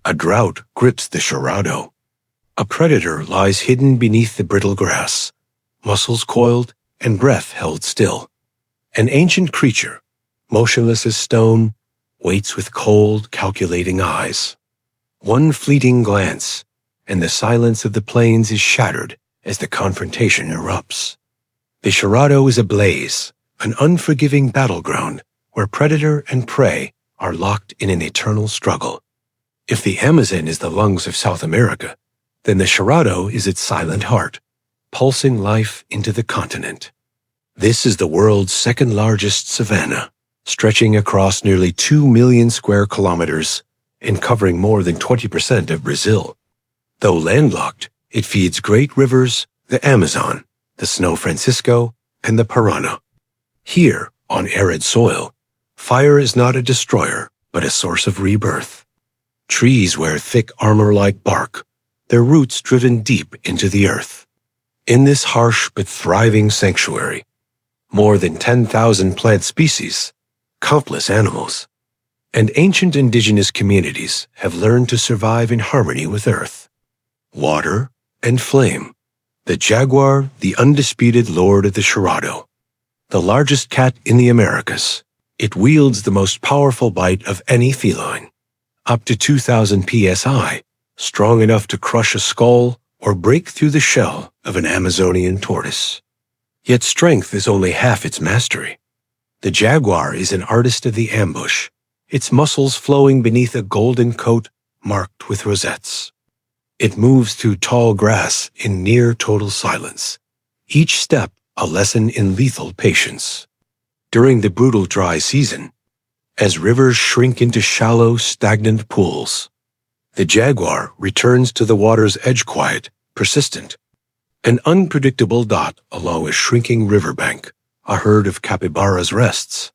A drought grips the Cerrado. A predator lies hidden beneath the brittle grass, muscles coiled and breath held still. An ancient creature, motionless as stone, waits with cold, calculating eyes. One fleeting glance, and the silence of the plains is shattered as the confrontation erupts. The Cerrado is ablaze, an unforgiving battleground where predator and prey are locked in an eternal struggle. If the Amazon is the lungs of South America, then the Cerrado is its silent heart, pulsing life into the continent. This is the world's second-largest savanna, stretching across nearly 2 million square kilometers and covering more than 20% of Brazil. Though landlocked, it feeds great rivers, the Amazon, the São Francisco, and the Paraná. Here, on arid soil, fire is not a destroyer, but a source of rebirth. Trees wear thick armor-like bark, their roots driven deep into the earth. In this harsh but thriving sanctuary, more than 10,000 plant species, countless animals, and ancient indigenous communities have learned to survive in harmony with earth, water, and flame. The jaguar, the undisputed lord of the Cerrado. The largest cat in the Americas, it wields the most powerful bite of any feline, up to 2,000 psi, strong enough to crush a skull or break through the shell of an Amazonian tortoise. Yet strength is only half its mastery. The jaguar is an artist of the ambush, its muscles flowing beneath a golden coat marked with rosettes. It moves through tall grass in near total silence, each step a lesson in lethal patience. During the brutal dry season, as rivers shrink into shallow, stagnant pools, the jaguar returns to the water's edge quiet, persistent. An unpredictable dot along a shrinking riverbank, a herd of capybaras rests,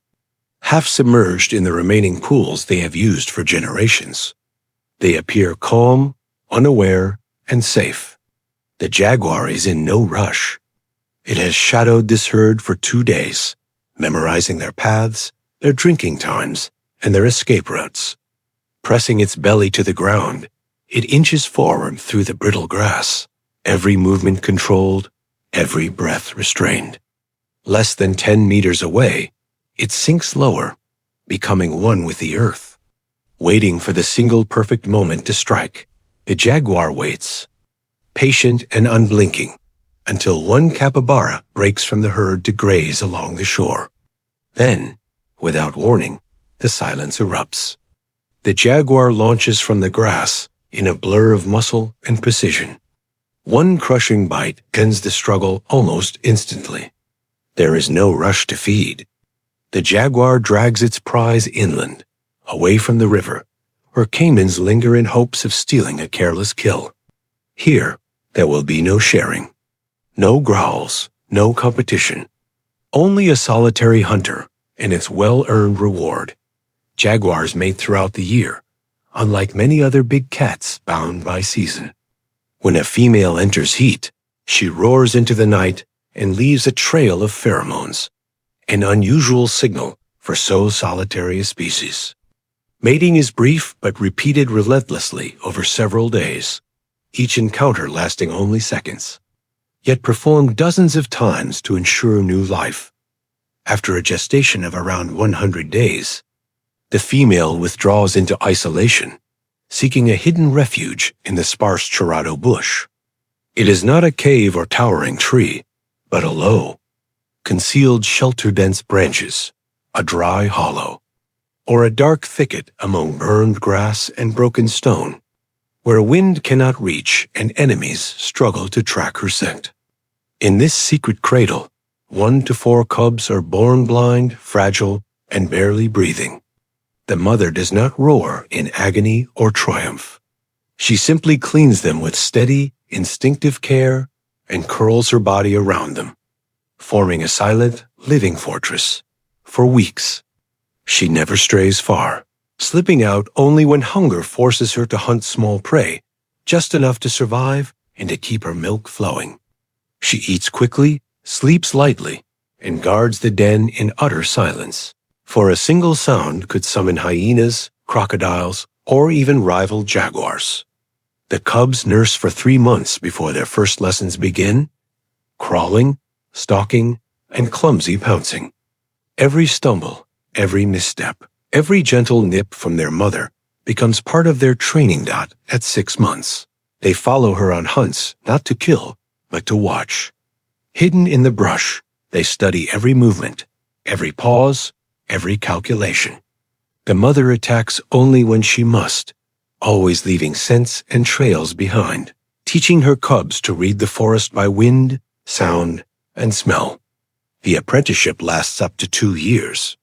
half submerged in the remaining pools they have used for generations. They appear calm, unaware, and safe. The jaguar is in no rush. It has shadowed this herd for 2 days, memorizing their paths, their drinking times, and their escape routes. Pressing its belly to the ground, it inches forward through the brittle grass, every movement controlled, every breath restrained. Less than 10 meters away, it sinks lower, becoming one with the earth. Waiting for the single perfect moment to strike, the jaguar waits, patient and unblinking, until one capybara breaks from the herd to graze along the shore. Then, without warning, the silence erupts. The jaguar launches from the grass in a blur of muscle and precision. One crushing bite ends the struggle almost instantly. There is no rush to feed. The jaguar drags its prize inland, away from the river, where caimans linger in hopes of stealing a careless kill. Here, there will be no sharing. No growls, no competition. Only a solitary hunter and its well-earned reward. Jaguars mate throughout the year, unlike many other big cats bound by season. When a female enters heat, she roars into the night and leaves a trail of pheromones, an unusual signal for so solitary a species. Mating is brief but repeated relentlessly over several days, each encounter lasting only seconds, yet performed dozens of times to ensure new life. After a gestation of around 100 days, the female withdraws into isolation, seeking a hidden refuge in the sparse Cerrado bush. It is not a cave or towering tree, but a low, concealed shelter-dense branches, a dry hollow, or a dark thicket among burned grass and broken stone, where wind cannot reach and enemies struggle to track her scent. In this secret cradle, 1 to 4 cubs are born blind, fragile, and barely breathing. The mother does not roar in agony or triumph. She simply cleans them with steady, instinctive care and curls her body around them, forming a silent, living fortress. For weeks, she never strays far, slipping out only when hunger forces her to hunt small prey, just enough to survive and to keep her milk flowing. She eats quickly, sleeps lightly, and guards the den in utter silence, for a single sound could summon hyenas, crocodiles, or even rival jaguars. The cubs nurse for 3 months before their first lessons begin, crawling, stalking, and clumsy pouncing. Every stumble, every misstep, every gentle nip from their mother becomes part of their training dot at 6 months. They follow her on hunts, not to kill, but to watch. Hidden in the brush, they study every movement, every pause, every calculation. The mother attacks only when she must, always leaving scents and trails behind, teaching her cubs to read the forest by wind, sound, and smell. The apprenticeship lasts up to 2 years.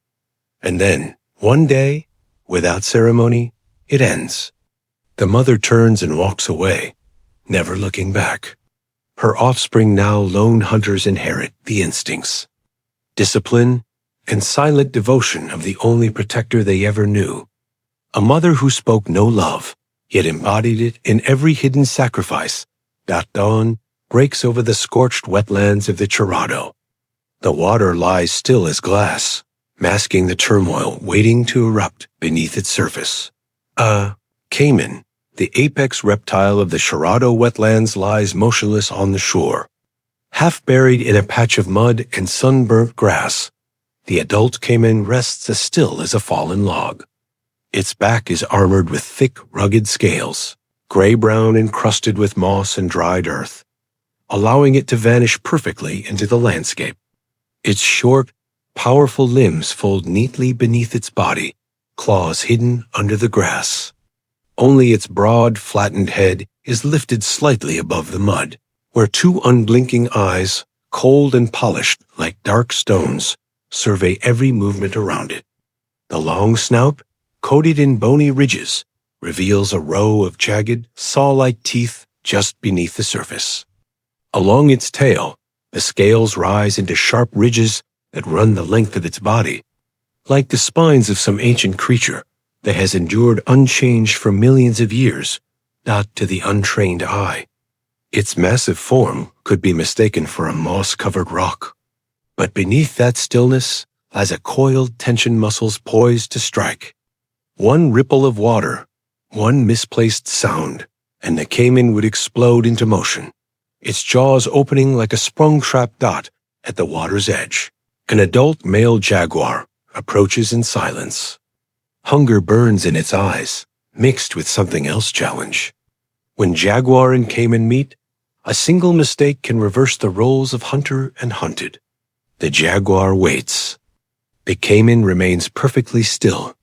And then, one day, without ceremony, it ends. The mother turns and walks away, never looking back. Her offspring, now lone hunters, inherit the instincts, discipline, and silent devotion of the only protector they ever knew. A mother who spoke no love, yet embodied it in every hidden sacrifice that dawn breaks over the scorched wetlands of the Cerrado. The water lies still as glass, masking the turmoil waiting to erupt beneath its surface. A caiman, the apex reptile of the Cerrado wetlands, lies motionless on the shore. Half buried in a patch of mud and sunburnt grass, the adult caiman rests as still as a fallen log. Its back is armored with thick, rugged scales, gray-brown encrusted with moss and dried earth, allowing it to vanish perfectly into the landscape. Its short, powerful limbs fold neatly beneath its body, claws hidden under the grass. Only its broad, flattened head is lifted slightly above the mud, where 2 unblinking eyes, cold and polished like dark stones, survey every movement around it. The long snout, coated in bony ridges, reveals a row of jagged, saw-like teeth just beneath the surface. Along its tail, the scales rise into sharp ridges that run the length of its body, like the spines of some ancient creature that has endured unchanged for millions of years, not to the untrained eye. Its massive form could be mistaken for a moss-covered rock. But beneath that stillness lies a coiled tension muscles poised to strike. One ripple of water, one misplaced sound, and the caiman would explode into motion, its jaws opening like a sprung-trap dot at the water's edge. An adult male jaguar approaches in silence. Hunger burns in its eyes, mixed with something else challenge. When jaguar and caiman meet, a single mistake can reverse the roles of hunter and hunted. The jaguar waits. The caiman remains perfectly still,